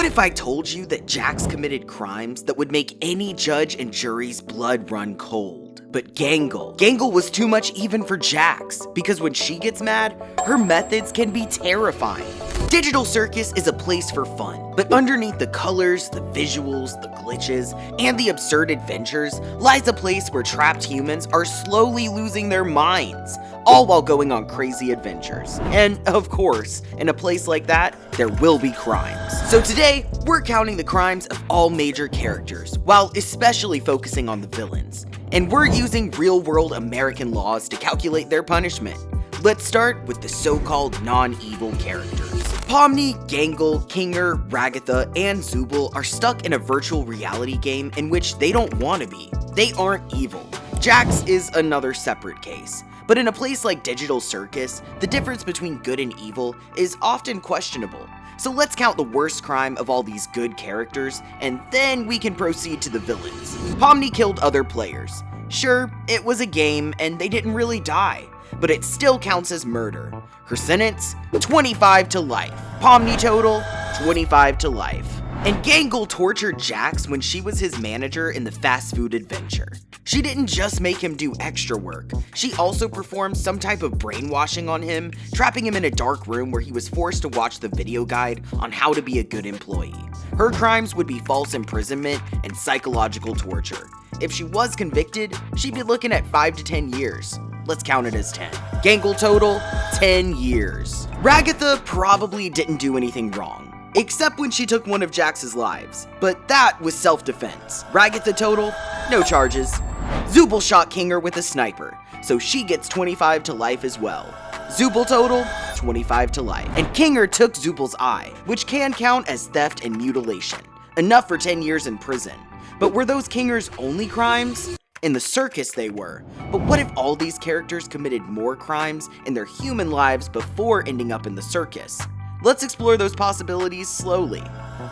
what if I told you that Jax committed crimes that would make any judge and jury's blood run cold? But Gangle was too much even for Jax, because when she gets mad, her methods can be terrifying. Digital Circus is a place for fun, but underneath the colors, the visuals, the glitches, and the absurd adventures lies a place where trapped humans are slowly losing their minds, all while going on crazy adventures. And of course, in a place like that, there will be crimes. So today, we're counting the crimes of all major characters, while especially focusing on the villains. And we're using real-world American laws to calculate their punishment. Let's start with the so-called non-evil characters. Pomni, Gangle, Kinger, Ragatha, and Zooble are stuck in a virtual reality game in which they don't want to be. They aren't evil. Jax is another separate case. But in a place like Digital Circus, the difference between good and evil is often questionable. So let's count the worst crime of all these good characters, and then we can proceed to the villains. Pomni killed other players. Sure, it was a game, and they didn't really die, but it still counts as murder. Her sentence? 25 to life. Pomni total? 25 to life. And Gangle tortured Jax when she was his manager in the fast food adventure. She didn't just make him do extra work, she also performed some type of brainwashing on him, trapping him in a dark room where he was forced to watch the video guide on how to be a good employee. Her crimes would be false imprisonment and psychological torture. If she was convicted, she'd be looking at 5 to 10 years. Let's count it as 10. Gangle total, 10 years. Ragatha probably didn't do anything wrong, except when she took one of Jax's lives, but that was self-defense. Ragatha total, no charges. Zooble shot Kinger with a sniper, so she gets 25 to life as well. Zooble total, 25 to life. And Kinger took Zooble's eye, which can count as theft and mutilation, enough for 10 years in prison. But were those Kinger's only crimes? In the circus they were, but what if all these characters committed more crimes in their human lives before ending up in the circus? Let's explore those possibilities slowly.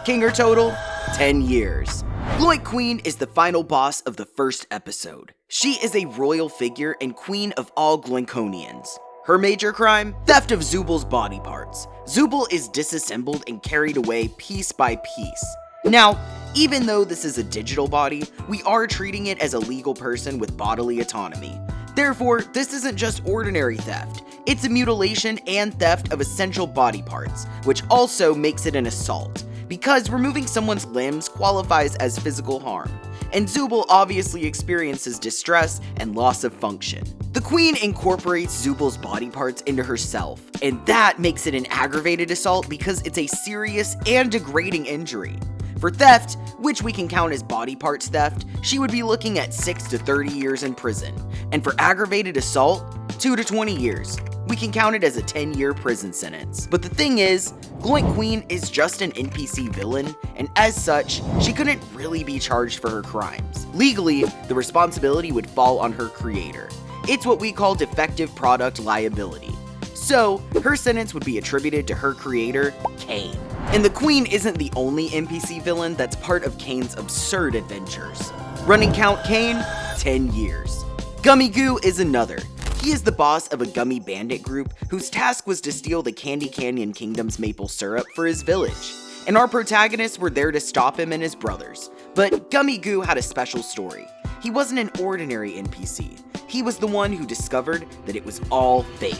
Kinger total, 10 years. Gloink Queen is the final boss of the first episode. She is a royal figure and queen of all Gloinkonians. Her major crime? Theft of Zooble's body parts. Zooble is disassembled and carried away piece by piece. Now, even though this is a digital body, we are treating it as a legal person with bodily autonomy. Therefore, this isn't just ordinary theft. It's a mutilation and theft of essential body parts, which also makes it an assault, because removing someone's limbs qualifies as physical harm, and Zooble obviously experiences distress and loss of function. The Queen incorporates Zooble's body parts into herself, and that makes it an aggravated assault because it's a serious and degrading injury. For theft, which we can count as body parts theft, she would be looking at 6 to 30 years in prison, and for aggravated assault, 2 to 20 years. We can count it as a 10-year prison sentence. But the thing is, Gloink Queen is just an NPC villain, and as such, she couldn't really be charged for her crimes. Legally, the responsibility would fall on her creator. It's what we call defective product liability. So, her sentence would be attributed to her creator, Kane. And the Queen isn't the only NPC villain that's part of Kane's absurd adventures. Running count Kane, 10 years. Gummy Goo is another. He is the boss of a gummy bandit group whose task was to steal the Candy Canyon Kingdom's maple syrup for his village. And our protagonists were there to stop him and his brothers. But Gummy Goo had a special story. He wasn't an ordinary NPC. He was the one who discovered that it was all fake.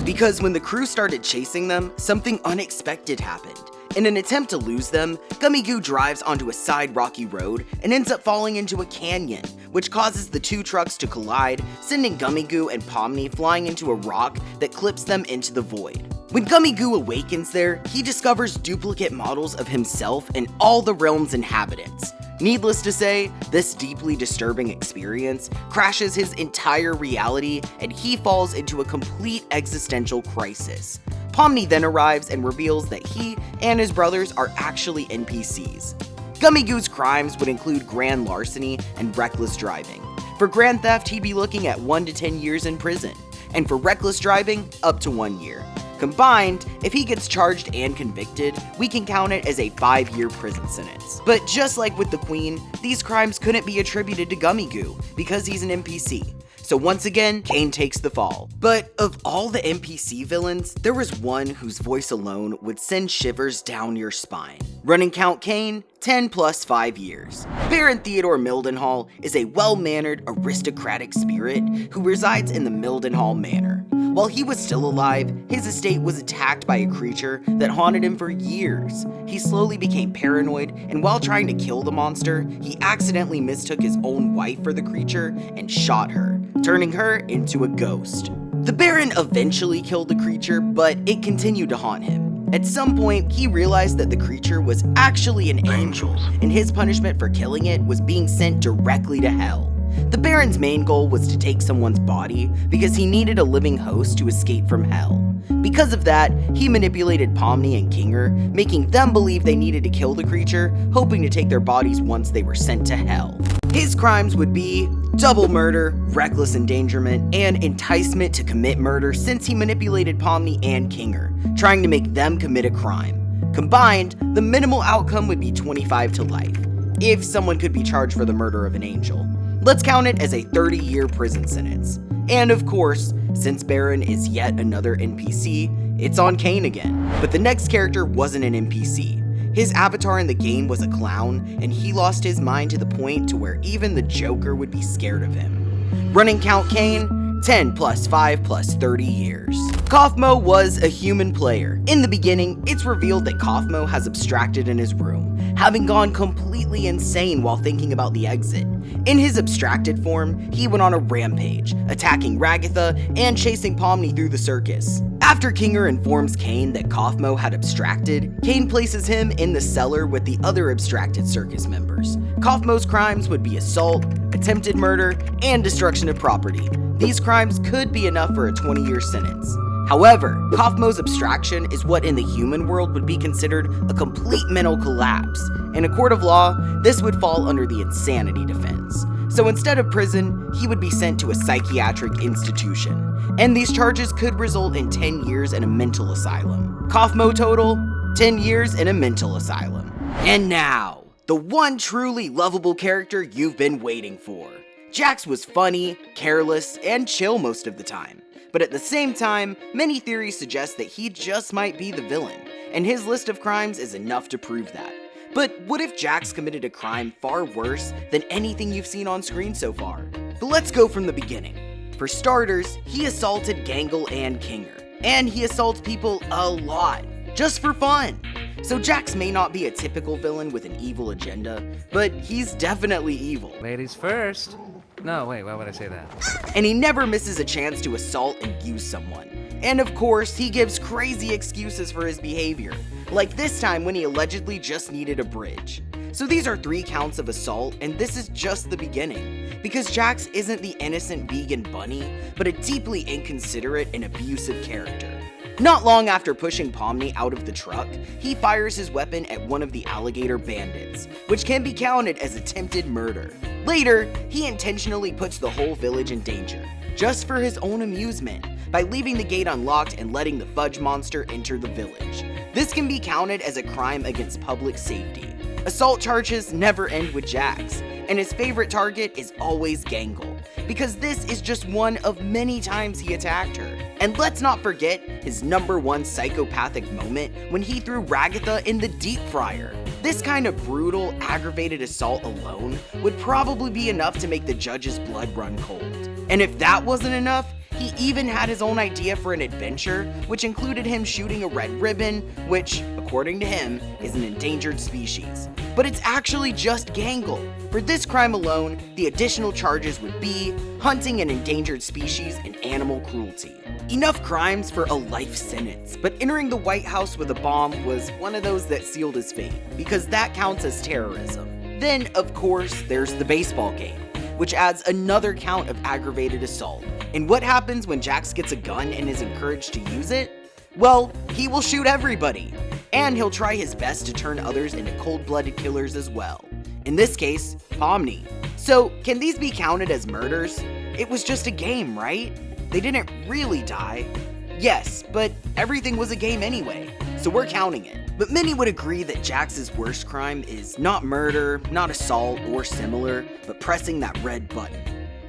Because when the crew started chasing them, something unexpected happened. In an attempt to lose them, Gummy Goo drives onto a side rocky road and ends up falling into a canyon, which causes the two trucks to collide, sending Gummy Goo and Pomni flying into a rock that clips them into the void. When Gummy Goo awakens there, he discovers duplicate models of himself and all the realm's inhabitants. Needless to say, this deeply disturbing experience crashes his entire reality and he falls into a complete existential crisis. Pomni then arrives and reveals that he and his brothers are actually NPCs. Gummy Goo's crimes would include grand larceny and reckless driving. For grand theft, he'd be looking at 1 to 10 years in prison, and for reckless driving, up to 1 year. Combined, if he gets charged and convicted, we can count it as a 5-year prison sentence. But just like with the Queen, these crimes couldn't be attributed to Gummy Goo because he's an NPC. So once again, Kane takes the fall. But of all the NPC villains, there was one whose voice alone would send shivers down your spine. Running count Kane, 10 plus 5 years. Baron Theodore Mildenhall is a well-mannered, aristocratic spirit who resides in the Mildenhall Manor. While he was still alive, his estate was attacked by a creature that haunted him for years. He slowly became paranoid, and while trying to kill the monster, he accidentally mistook his own wife for the creature and shot her, turning her into a ghost. The Baron eventually killed the creature, but it continued to haunt him. At some point, he realized that the creature was actually an angel, and his punishment for killing it was being sent directly to hell. The Baron's main goal was to take someone's body because he needed a living host to escape from hell. Because of that, he manipulated Pomni and Kinger, making them believe they needed to kill the creature, hoping to take their bodies once they were sent to hell. His crimes would be double murder, reckless endangerment, and enticement to commit murder since he manipulated Pomni and Kinger, trying to make them commit a crime. Combined, the minimal outcome would be 25 to life, if someone could be charged for the murder of an angel. Let's count it as a 30-year prison sentence. And of course, since Baron is yet another NPC, it's on Kane again. But the next character wasn't an NPC. His avatar in the game was a clown, and he lost his mind to the point to where even the Joker would be scared of him. Running count Kane, 10 plus 5 plus 30 years. Kaufmo was a human player. In the beginning, it's revealed that Kaufmo has abstracted in his room, having gone completely insane while thinking about the exit. In his abstracted form, he went on a rampage, attacking Ragatha and chasing Pomni through the circus. After Kinger informs Kane that Kaufmo had abstracted, Kane places him in the cellar with the other abstracted circus members. Kaufmo's crimes would be assault, attempted murder, and destruction of property. These crimes could be enough for a 20-year sentence. However, Kaufmo's abstraction is what in the human world would be considered a complete mental collapse. In a court of law, this would fall under the insanity defense. So instead of prison, he would be sent to a psychiatric institution. And these charges could result in 10 years in a mental asylum. Kaufmo total, 10 years in a mental asylum. And now, the one truly lovable character you've been waiting for. Jax was funny, careless, and chill most of the time. But at the same time, many theories suggest that he just might be the villain, and his list of crimes is enough to prove that. But what if Jax committed a crime far worse than anything you've seen on screen so far? But let's go from the beginning. For starters, he assaulted Gangle and Kinger, and he assaults people a lot, just for fun. So Jax may not be a typical villain with an evil agenda, but he's definitely evil. Ladies first. No, wait, why would I say that? And he never misses a chance to assault and use someone. And of course, he gives crazy excuses for his behavior, like this time when he allegedly just needed a bridge. So these are 3 counts of assault, and this is just the beginning, because Jax isn't the innocent vegan bunny, but a deeply inconsiderate and abusive character. Not long after pushing Pomni out of the truck, he fires his weapon at one of the alligator bandits, which can be counted as attempted murder. Later, he intentionally puts the whole village in danger, just for his own amusement, by leaving the gate unlocked and letting the fudge monster enter the village. This can be counted as a crime against public safety. Assault charges never end with Jax, and his favorite target is always Gangle, because this is just one of many times he attacked her. And let's not forget his #1 psychopathic moment when he threw Ragatha in the deep fryer. This kind of brutal, aggravated assault alone would probably be enough to make the judge's blood run cold. And if that wasn't enough, he even had his own idea for an adventure, which included him shooting a red ribbon, which, according to him, is an endangered species. But it's actually just Gangle. For this crime alone, the additional charges would be hunting an endangered species and animal cruelty. Enough crimes for a life sentence, but entering the White House with a bomb was one of those that sealed his fate, because that counts as terrorism. Then, of course, there's the baseball game, which adds another count of aggravated assault. And what happens when Jax gets a gun and is encouraged to use it? Well, he will shoot everybody, and he'll try his best to turn others into cold-blooded killers as well. In this case, Pomni. So, can these be counted as murders? It was just a game, right? They didn't really die. Yes, but everything was a game anyway, so we're counting it. But many would agree that Jax's worst crime is not murder, not assault or similar, but pressing that red button.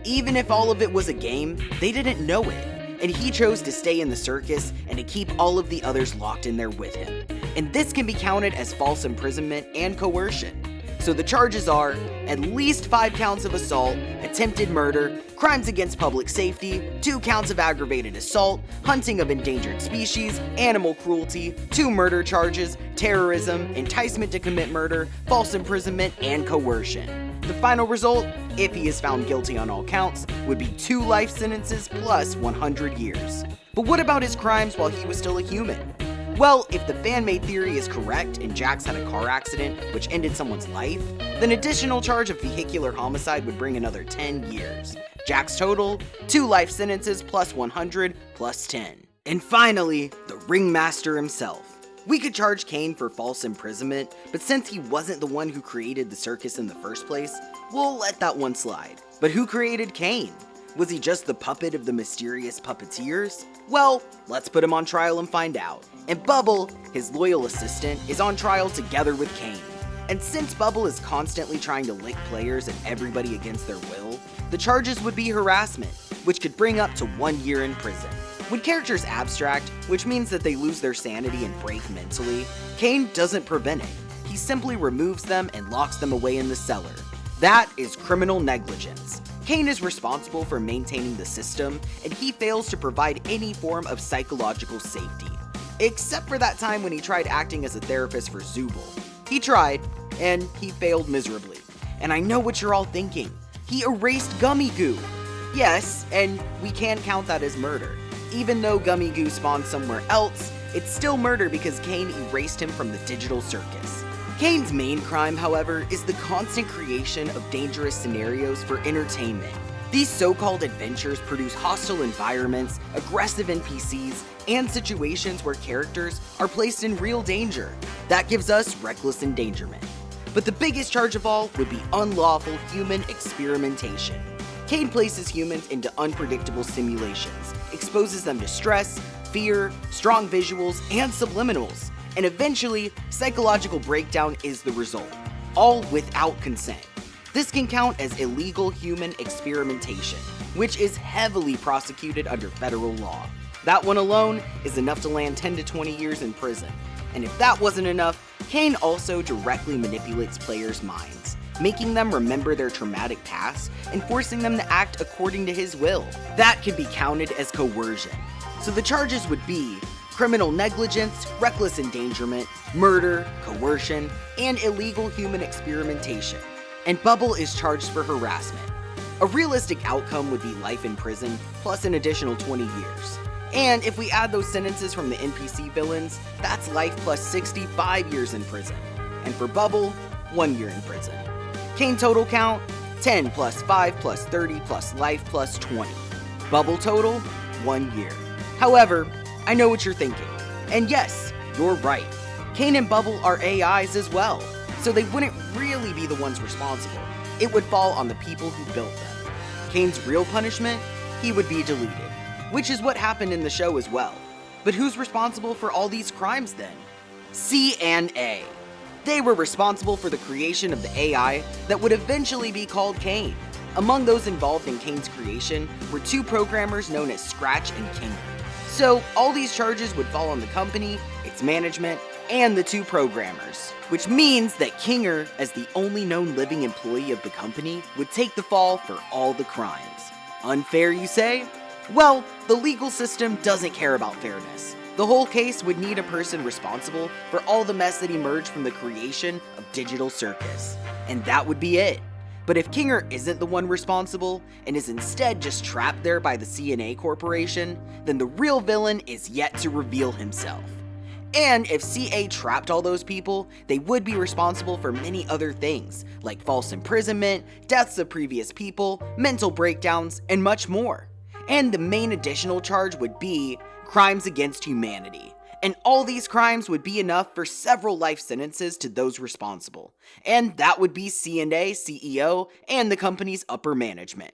Even if all of it was a game, they didn't know it, and he chose to stay in the circus and to keep all of the others locked in there with him. And this can be counted as false imprisonment and coercion. So the charges are at least 5 counts of assault, attempted murder, crimes against public safety, 2 counts of aggravated assault, hunting of endangered species, animal cruelty, 2 murder charges, terrorism, enticement to commit murder, false imprisonment, and coercion. The final result, if he is found guilty on all counts, would be 2 life sentences plus 100 years. But what about his crimes while he was still a human? Well, if the fan-made theory is correct and Jax had a car accident which ended someone's life, then additional charge of vehicular homicide would bring another 10 years. Jax total, 2 life sentences plus 100 plus 10. And finally, the ringmaster himself. We could charge Kane for false imprisonment, but since he wasn't the one who created the circus in the first place, we'll let that one slide. But who created Kane? Was he just the puppet of the mysterious puppeteers? Well, let's put him on trial and find out. And Bubble, his loyal assistant, is on trial together with Kane. And since Bubble is constantly trying to lick players and everybody against their will, the charges would be harassment, which could bring up to 1 year in prison. When characters abstract, which means that they lose their sanity and break mentally, Kane doesn't prevent it. He simply removes them and locks them away in the cellar. That is criminal negligence. Kane is responsible for maintaining the system, and he fails to provide any form of psychological safety. Except for that time when he tried acting as a therapist for Zubul. He tried, and he failed miserably. And I know what you're all thinking. He erased Gummy Goo. Yes, and we can count that as murder. Even though Gummy Goo spawned somewhere else, it's still murder because Kane erased him from the digital circus. Kane's main crime, however, is the constant creation of dangerous scenarios for entertainment. These so-called adventures produce hostile environments, aggressive NPCs, and situations where characters are placed in real danger. That gives us reckless endangerment. But the biggest charge of all would be unlawful human experimentation. Kane places humans into unpredictable simulations, exposes them to stress, fear, strong visuals, and subliminals. And eventually, psychological breakdown is the result, all without consent. This can count as illegal human experimentation, which is heavily prosecuted under federal law. That one alone is enough to land 10 to 20 years in prison. And if that wasn't enough, Kane also directly manipulates players' minds, making them remember their traumatic past and forcing them to act according to his will. That could be counted as coercion. So the charges would be criminal negligence, reckless endangerment, murder, coercion, and illegal human experimentation. And Bubble is charged for harassment. A realistic outcome would be life in prison, plus an additional 20 years. And if we add those sentences from the NPC villains, that's life plus 65 years in prison. And for Bubble, 1 year in prison. Kane total count, 10 plus 5 plus 30 plus life plus 20. Bubble total, 1 year. However, I know what you're thinking. And yes, you're right. Kane and Bubble are AIs as well, so they wouldn't really be the ones responsible. It would fall on the people who built them. Kane's real punishment? He would be deleted, which is what happened in the show as well. But who's responsible for all these crimes then? C&A. They were responsible for the creation of the AI that would eventually be called Kane. Among those involved in Kane's creation were 2 programmers known as Scratch and Kinger. So all these charges would fall on the company, its management, and the 2 programmers. Which means that Kinger, as the only known living employee of the company, would take the fall for all the crimes. Unfair, you say? Well, the legal system doesn't care about fairness. The whole case would need a person responsible for all the mess that emerged from the creation of Digital Circus. And that would be it. But if Kinger isn't the one responsible, and is instead just trapped there by the C&A Corporation, then the real villain is yet to reveal himself. And if CA trapped all those people, they would be responsible for many other things, like false imprisonment, deaths of previous people, mental breakdowns, and much more. And the main additional charge would be crimes against humanity. And all these crimes would be enough for several life sentences to those responsible. And that would be C&A, CEO, and the company's upper management.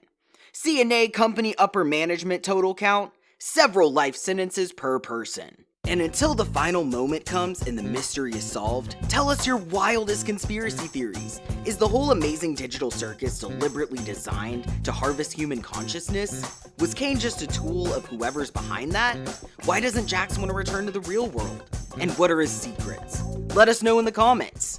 C&A company upper management total count, several life sentences per person. And until the final moment comes and the mystery is solved, tell us your wildest conspiracy theories. Is the whole amazing digital circus deliberately designed to harvest human consciousness? Was Kane just a tool of whoever's behind that? Why doesn't Jax want to return to the real world? And what are his secrets? Let us know in the comments.